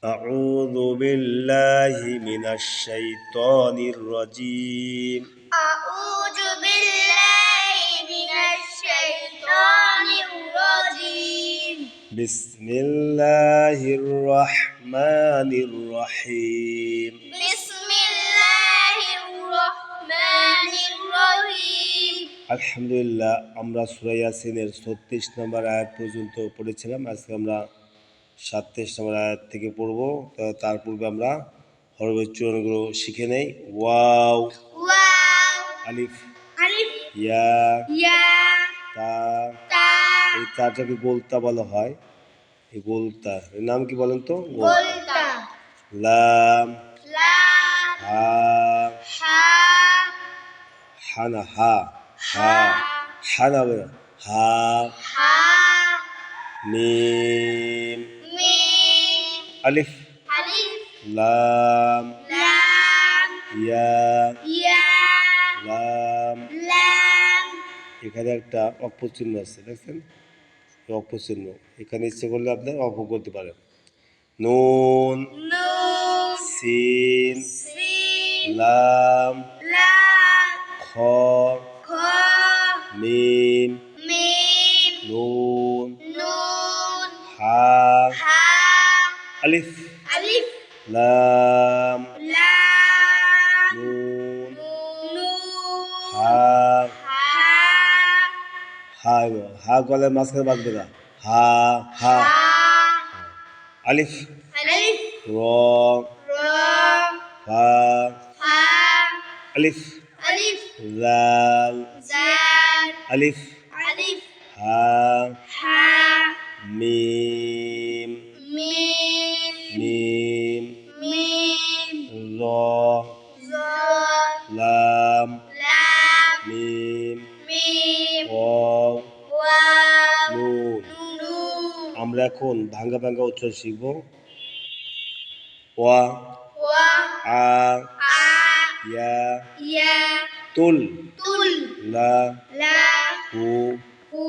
أعوذ بالله من الشيطان الرجيم أعوذ بالله من الشيطان الرجيم بسم الله الرحمن الرحيم بسم الله الرحمن الرحيم আলহামদুলিল্লাহ আমরা সূরা ইয়াসিনের 36 নম্বর আয়াত পর্যন্ত পড়েছিলাম। আজকে আমরা 37 নম্বর আয়াত থেকে পড়ব। তার পূর্বে আমরা হরফের উচ্চারণগুলো শিখে নেই। ওয়াও, ওয়াও, আলিফ, আলিফ, ইয়া, ইয়া, তা। তা, এই তাটাকে গোলতা বলা হয়। এই গোলতা এর নাম কি বলেন তো? গোলতা, লাম, লাম, হা, হা, হানা, হা, হা, হানা বলে হা, হা, মিম, মিম, আলিফ, আলিফ, লাম, লাম, ইয়া, ইয়া, লাম। লাম, এখানে একটা অপচিহ্ন আছে, দেখছেন? এই অপচিহ্ন এখানে ইচ্ছে করলে আপনি অপ করতে পারেন। নুন, নুন, সিন, সিন, লাম, লাম, খ, খ, মিম, মিম, নুন, নুন, হা, হা, আলিফ, আলিফ, লাম, লাম, নুন, নুন, হা, হা, হা, হা গলার মাঝখানে বাঁধবে না। হা, হা, হা, আলিফ, আলিফ, র, র, ফা, ফা, আলিফ, আলিফ, জাল, জাল, আলিফ, আলিফ, হা, হা, মিম, মিম, মিম, মিম, র, জ, লাম, লাম, মিম, মিম, ওয়াও, ওয়াও, নুন। নুন, আমরা এখন ভাঙ্গা ভাঙ্গা উচ্চারণ শিখব। ওয়া, ওয়া, আ, আ, ইয়া, ইয়া, তুল, তুল, লা, লা, হু, হু,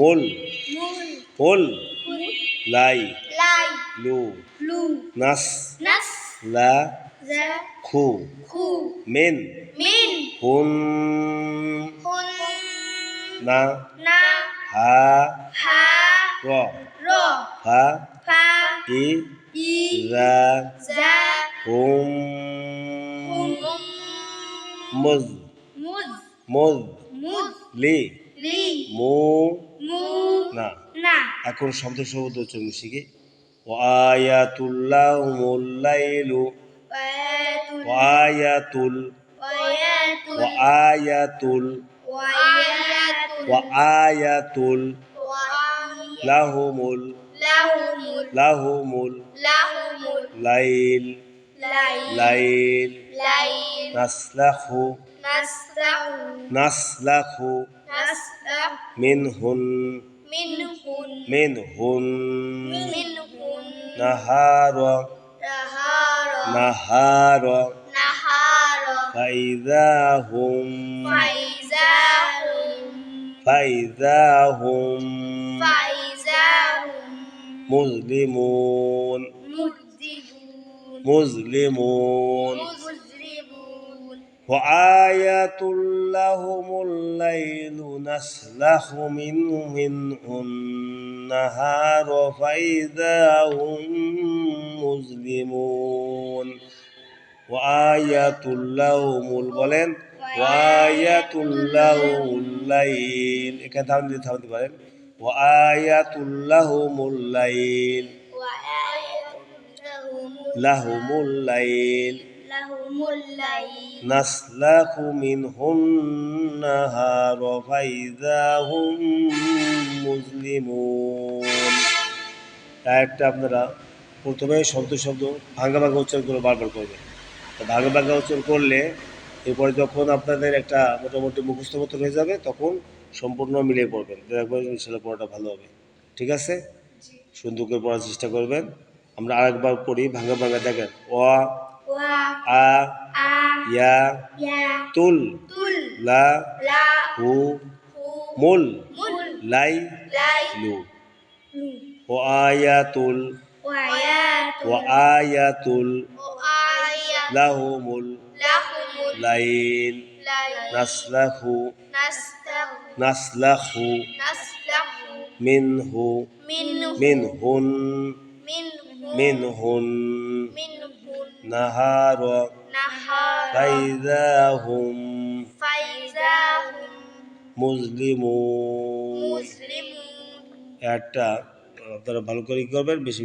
মুল, মুল, হুল, হুল, লাই, লাই, লু, লু, নাস, নাস, লা, জা, খু, খু, মিন, মিন, হুন, হুন, না, না, হা, হা, র, র, ফা, ফা, ই, ই, রা, জা, হুম, হুম, মুজ, মুজ, মুজ, মুজ, লি, লি, মু, মু, না। না, এখন শব্দ শব্দ উচ্চারণ শিখি। ওয়ায়াতুল্লাহুমুল লাইলু, ওয়ায়াতুল, ওয়ায়াতুল, ওয়ায়াতুল, ওয়ায়াতুল, ওয়ায়াতুল, ওয়ায়াতুল, ওয়ায়াতুল, লাহুমুল, লাহুমুল, লাহুমুল, লাহুমুল, লাইল, লাইল, লাইল, লাইল, নাসলাখু, নাসলাহু, নাসলাখু, নাসলাহু, মিনহুন, মিনহুন, মিনহুন, মিনহুন, নাহারা, নাহারা, নাহারা, নাহারা, ফাইদাহুম, ফাইজাহুম, ফাইদাহুম, ফাইজাহুম, মুজলিমুন, মুজরিবুন, মুজলিমুন। মুজরিবুন, وآية لهم الليل نسلخ منه النهار فإذا هم مظلمون وآية لهم বলেন وآية لهم الليل এখানে থামতে পারেন وآية لهم الليل لهم الليل نسلخ منه النهار فإذا هم مظلمون। একটা আপনারা প্রথমে শব্দ শব্দ ভাঙা ভাঙা উচ্চারণ করে বারবার করবেন। ভাঙা ভাঙা উচ্চারণ করলে এরপরে যখন আপনাদের একটা মোটামুটি মুখস্থ মতো হয়ে যাবে তখন সম্পূর্ণ মিলিয়ে পড়বেন, দেখবেন ইনশাল্লাহ পড়াটা ভালো হবে। ঠিক আছে, সুন্দর করে পড়ার চেষ্টা করবেন। আমরা আরেকবার পড়ি ভাঙা ভাঙা, দেখেন। ওয়া, আ, ইয়া, তুল, লা, হু, মুল, লাই, লু, ওয়ায়াতুল, ওয়া আয়াতুল وآية লাহুমুল لهم লাইল الليل নাসলাহু نسلخ নাসলাহু نسلخ মিনহু منه মিনহুন منه মিনহুন منه নাহার نهارا ফাইদাহুম فإذا هم মুসলিমুন। مسلمون একটা আপনারা ভালো করে কি করবেন, বেশি বেশি